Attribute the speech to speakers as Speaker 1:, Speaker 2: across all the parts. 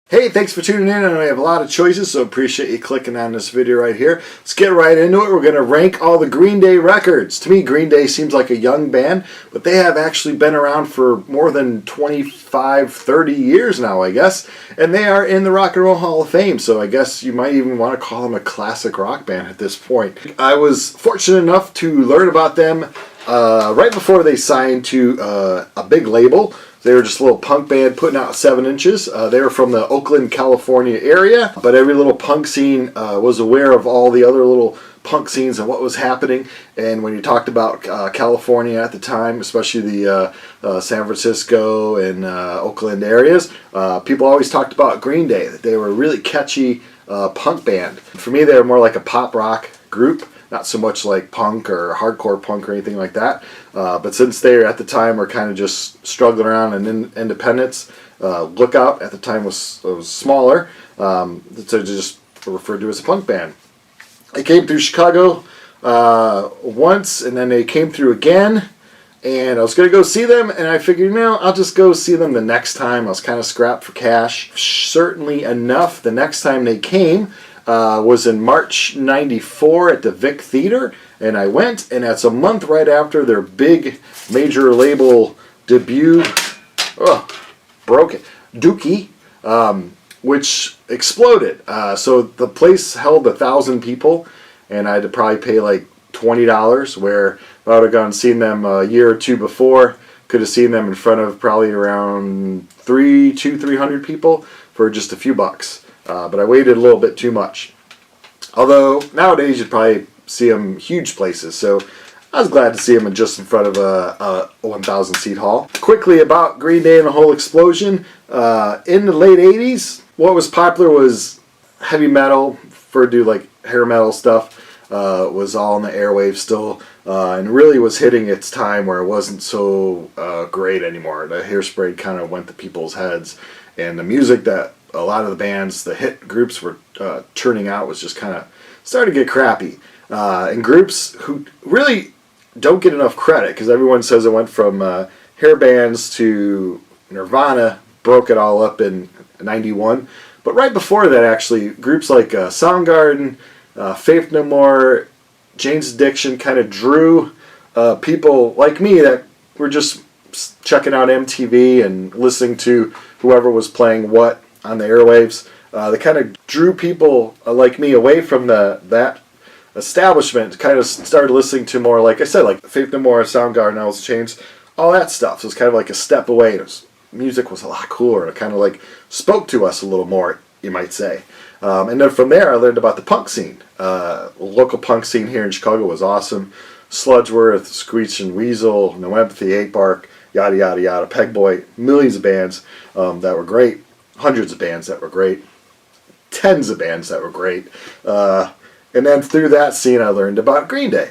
Speaker 1: Hey, thanks for tuning in, and we have a lot of choices, so appreciate you clicking on this video right here. Let's get right into it. We're going to rank all the Green Day records. To me, Green Day seems like a young band, but they have actually been around for more than 25, 30 years now, I guess, and they are in the Rock and Roll Hall of Fame, so I guess you might even want to call them a classic rock band at this point. I was fortunate enough to learn about them right before they signed to a big label. They were just a little punk band putting out 7 inches. They were from the Oakland, California area, but every little punk scene was aware of all the other little punk scenes and what was happening. And when you talked about California at the time, especially the San Francisco and Oakland areas, people always talked about Green Day, that they were a really catchy punk band. For me, they were more like a pop rock group. Not so much like punk or hardcore punk or anything like that. But since they at the time were kind of just struggling around in independence, Lookout at the time was smaller, so just referred to as a punk band. They came through Chicago once, and then they came through again. And I was going to go see them, and I figured, I'll just go see them the next time. I was kind of strapped for cash. Certainly enough, the next time they came was in March '94 at the Vic Theater, and I went, and that's a month right after their big major label debut, Dookie, which exploded. So the place held 1,000 people, and I had to probably pay like $20, where if I would have gone and seen them a year or two before, could have seen them in front of probably around 300 people for just a few bucks. But I waited a little bit too much. Although nowadays you'd probably see them huge places, so I was glad to see them just in front of a 1,000 seat hall. Quickly about Green Day and the whole explosion. In the late 80s, what was popular was heavy metal, referred to like hair metal stuff, was all in the airwaves still, and really was hitting its time where it wasn't so great anymore. The hairspray kind of went to people's heads, and the music that a lot of the bands, the hit groups were churning out was just kind of starting to get crappy. And groups who really don't get enough credit, because everyone says it went from hair bands to Nirvana, broke it all up in '91. But right before that, actually, groups like Soundgarden, Faith No More, Jane's Addiction kind of drew people like me that were just checking out MTV and listening to whoever was playing what on the airwaves. They kind of drew people like me away from that establishment, kind of started listening to more, like I said, like Faith No More, Soundgarden, Alice in Chains, all that stuff. So it was kind of like a step away. Music was a lot cooler. It kind of like spoke to us a little more, you might say. And then from there I learned about the punk scene. Local punk scene here in Chicago was awesome. Sludgeworth, Screech and Weasel, No Empathy, 8 Bark, yada yada yada, Pegboy, millions of bands that were great. Hundreds of bands that were great. Tens of bands that were great. And then through that scene I learned about Green Day.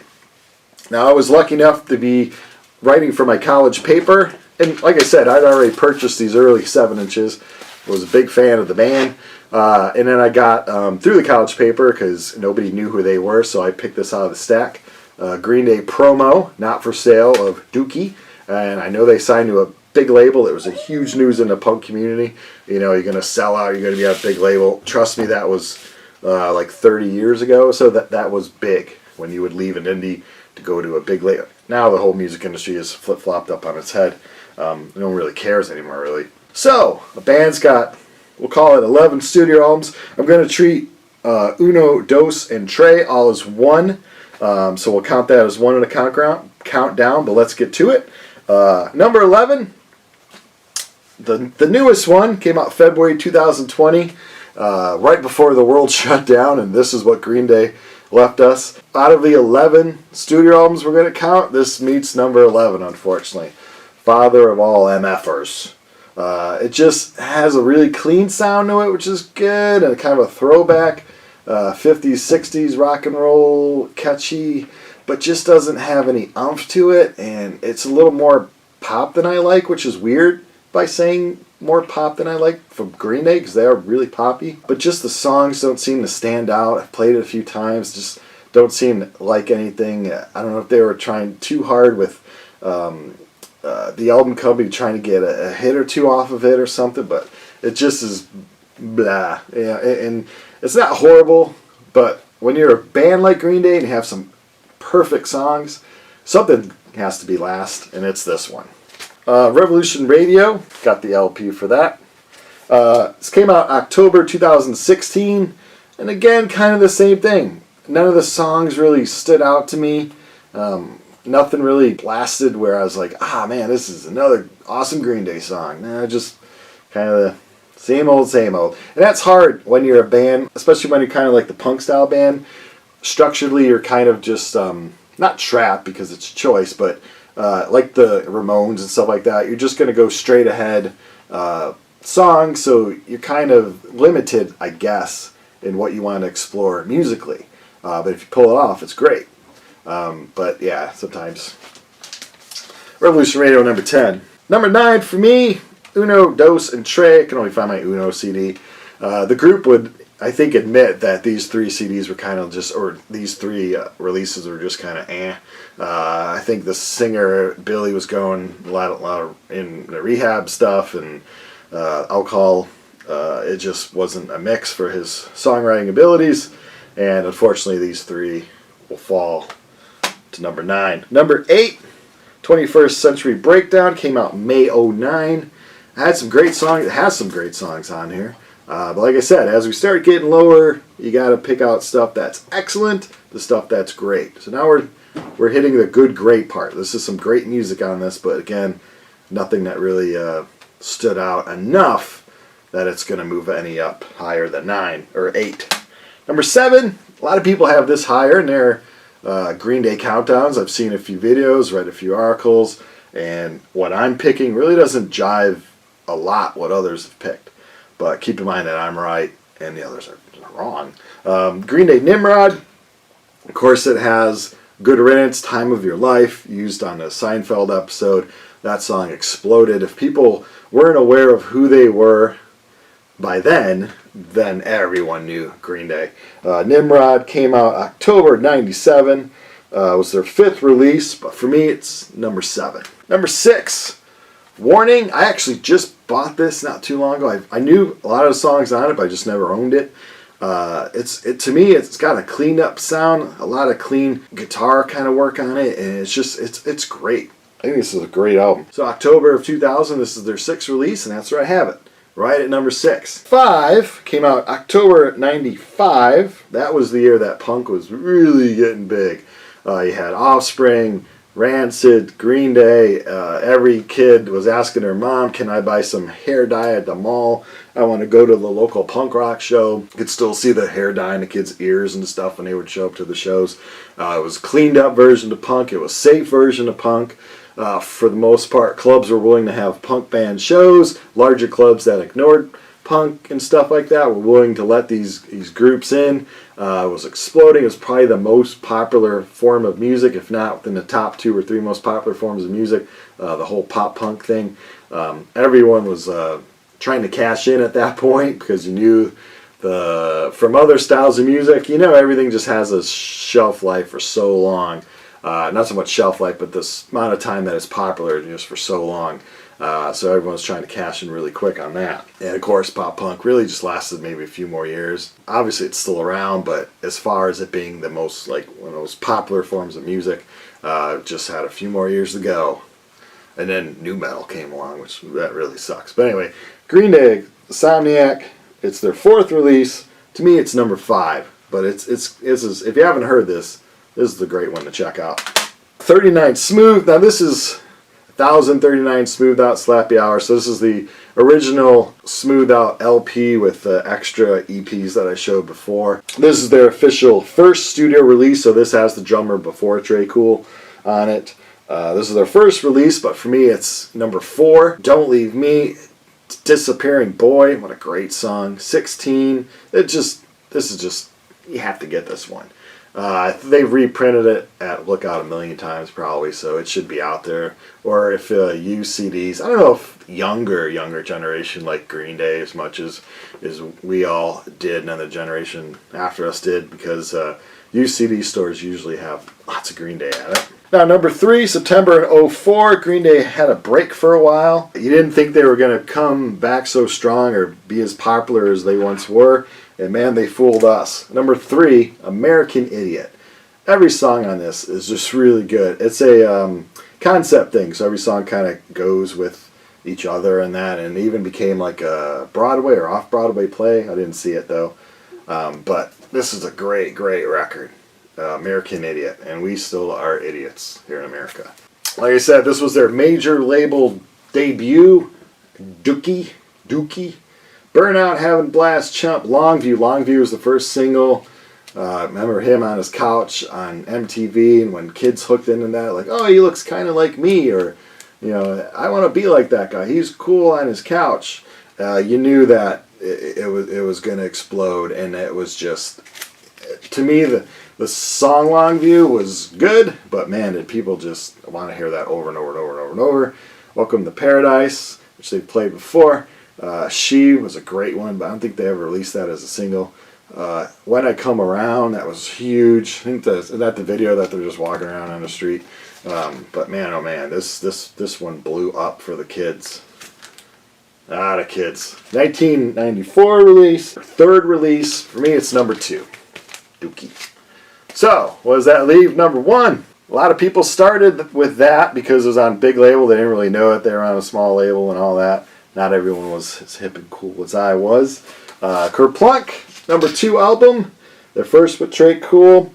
Speaker 1: Now I was lucky enough to be writing for my college paper. And like I said, I'd already purchased these early 7 inches. I was a big fan of the band. And then I got through the college paper, because nobody knew who they were, so I picked this out of the stack. Green Day promo, not for sale, of Dookie. And I know they signed to a big label. It was a huge news in the punk community. You're going to sell out, you're going to be on a big label. Trust me, that was like 30 years ago, so that was big when you would leave an indie to go to a big label. Now the whole music industry is flip-flopped up on its head. No one really cares anymore, really. So, the band's got, we'll call it 11 studio albums. I'm going to treat Uno, Dos, and Tre all as one. So we'll count that as one in the countdown, but let's get to it. Number 11, the newest one, came out February 2020, right before the world shut down, and this is what Green Day left us. Out of the 11 studio albums we're going to count, this meets number 11, unfortunately. Father of all MFers. It just has a really clean sound to it, which is good, and kind of a throwback 50s, 60s rock and roll, catchy, but just doesn't have any oomph to it, and it's a little more pop than I like, which is weird by saying more pop than I like from Green Day, because they are really poppy. But just the songs don't seem to stand out. I've played it a few times, just don't seem like anything. I don't know if they were trying too hard with the album company trying to get a hit or two off of it or something, but it just is blah. Yeah, and it's not horrible, but when you're a band like Green Day and you have some perfect songs, something has to be last, and it's this one. Revolution Radio, got the LP for that. This came out October 2016, and again, kind of the same thing. None of the songs really stood out to me. Nothing really blasted where I was like, ah man, this is another awesome Green Day song. Nah, just kind of the same old, same old. And that's hard when you're a band, especially when you're kind of like the punk style band. Structurally, you're kind of just, not trapped because it's a choice, but like the Ramones and stuff like that, you're just going to go straight ahead songs, so you're kind of limited, I guess, in what you want to explore musically. But if you pull it off, it's great. But yeah, sometimes. Revolution Radio number 10. Number 9 for me, Uno, Dos, and Tre. I can only find my Uno CD. The group would, I think, admit that these 3 CDs were kind of just, or these 3 releases were just kind of eh. I think the singer, Billy, was going a lot of in the rehab stuff and alcohol. It just wasn't a mix for his songwriting abilities. And unfortunately, these 3 will fall to number 9. Number 8, 21st Century Breakdown, came out May 09. It had some great songs. It has some great songs on here. But like I said, as we start getting lower, you got to pick out stuff that's excellent, the stuff that's great. So now we're hitting the good, great part. This is some great music on this, but again, nothing that really stood out enough that it's going to move any up higher than 9 or 8. Number 7, a lot of people have this higher in their Green Day countdowns. I've seen a few videos, read a few articles, and what I'm picking really doesn't jive a lot what others have picked. But keep in mind that I'm right and the others are wrong. Green Day Nimrod, of course, it has Good Riddance, Time of Your Life, used on the Seinfeld episode. That song exploded. If people weren't aware of who they were by then everyone knew Green Day. Nimrod came out October 97. Was their 5th release, but for me it's number 7. Number 6, Warning. I actually just bought this not too long ago. I knew a lot of the songs on it, but I just never owned it. To me, it's got a cleaned up sound, a lot of clean guitar kind of work on it, and it's great. I think this is a great album. So October of 2000, this is their 6th release, and that's where I have it. Right at number 6. 5 came out October 95. That was the year that punk was really getting big. You had Offspring, Rancid, Green Day. Every kid was asking their mom, can I buy some hair dye at the mall? I want to go to the local punk rock show. You could still see the hair dye in the kids' ears and stuff when they would show up to the shows. It was a cleaned up version of punk. It was a safe version of punk. For the most part, clubs were willing to have punk band shows. Larger clubs that ignored punk and stuff like that were willing to let these groups in. It was exploding. It was probably the most popular form of music, if not within the top 2 or 3 most popular forms of music. The whole pop punk thing. Everyone was trying to cash in at that point because you knew from other styles of music, everything just has a shelf life for so long. Not so much shelf life, but this amount of time that it's popular just for so long. So everyone's trying to cash in really quick on that. And of course, pop punk really just lasted maybe a few more years. Obviously, it's still around, but as far as it being the most, one of those popular forms of music, just had a few more years to go. And then nu metal came along, which that really sucks. But anyway, Green Day, Insomniac, it's their 4th release. To me, it's number 5. But it's if you haven't heard this is the great one to check out. 39 Smooth. Now this is 1039 Smooth Out Slappy Hour. So this is the original Smooth Out LP with the extra EPs that I showed before. This is their official first studio release. So this has the drummer before Trey Cool on it. This is their first release, but for me it's number 4. Don't Leave Me. Disappearing Boy. What a great song. 16. This is just, you have to get this one. They've reprinted it at Lookout a million times probably, so it should be out there. Or if used CDs, I don't know if younger generation like Green Day as much as we all did and then the generation after us did, because used CD stores usually have lots of Green Day at it. Now, number 3, September in '04, Green Day had a break for a while. You didn't think they were going to come back so strong or be as popular as they once were, and man, they fooled us. Number 3, American Idiot. Every song on this is just really good. It's a concept thing, so every song kind of goes with each other and that, and it even became like a Broadway or off-Broadway play. I didn't see it though, but this is a great, great record, American Idiot, and we still are idiots here in America. Like I said, this was their major label debut, Dookie, Burnout, Having Blast, Chump, Longview. Longview was the first single. Remember him on his couch on MTV, and when kids hooked into that, like, oh, he looks kind of like me, or, you know, I want to be like that guy. He's cool on his couch. You knew that it was going to explode, and it was just, to me, the song Longview was good, but man, did people just want to hear that over and over and over and over and over. Welcome to Paradise, which they've played before. She was a great one, but I don't think they ever released that as a single. When I Come Around, that was huge. I think the video that they're just walking around on the street. But man, oh man, this one blew up for the kids. The kids. 1994 release, third release. For me, it's number 2, Dookie. So, what does that leave? Number 1. A lot of people started with that because it was on a big label. They didn't really know it. They were on a small label and all that. Not everyone was as hip and cool as I was. Kerplunk. Number 2 album, their first with Trey Cool,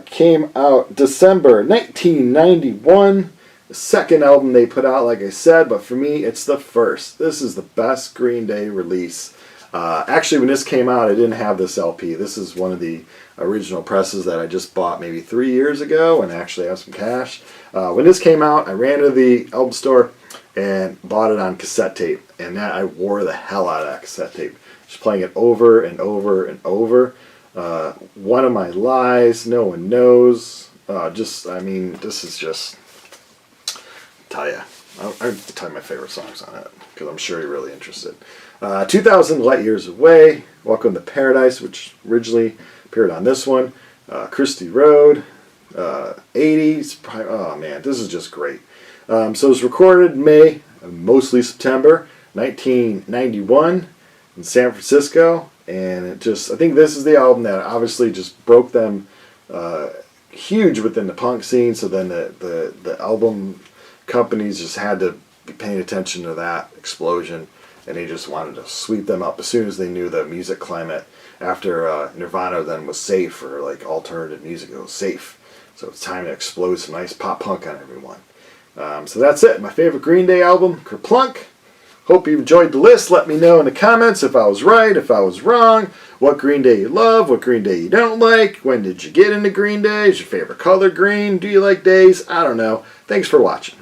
Speaker 1: came out December 1991. The second album they put out, like I said, but for me, it's the first. This is the best Green Day release. Actually, when this came out, I didn't have this LP. This is one of the original presses that I just bought maybe 3 years ago and actually have some cash. When this came out, I ran to the album store and bought it on cassette tape, and that I wore the hell out of that cassette tape. Just playing it over and over and over. One of My Lies, No One Knows. I mean, this is just, tell you, I'll tell you my favorite songs on it, because I'm sure you're really interested. 2000, Light Years Away. Welcome to Paradise, which originally appeared on this one. Christie Road. 80s. Oh man, this is just great. So it was recorded in May, mostly September, 1991. In San Francisco, and I think this is the album that obviously just broke them huge within the punk scene. So then the album companies just had to be paying attention to that explosion, and they just wanted to sweep them up as soon as they knew the music climate after Nirvana then was safe for like alternative music. It was safe, so it's time to explode some nice pop punk on everyone. So that's it. My favorite Green Day album, Kerplunk. Hope you enjoyed the list. Let me know in the comments if I was right, if I was wrong, what Green Day you love, what Green Day you don't like, when did you get into Green Day, is your favorite color green, do you like days, I don't know. Thanks for watching.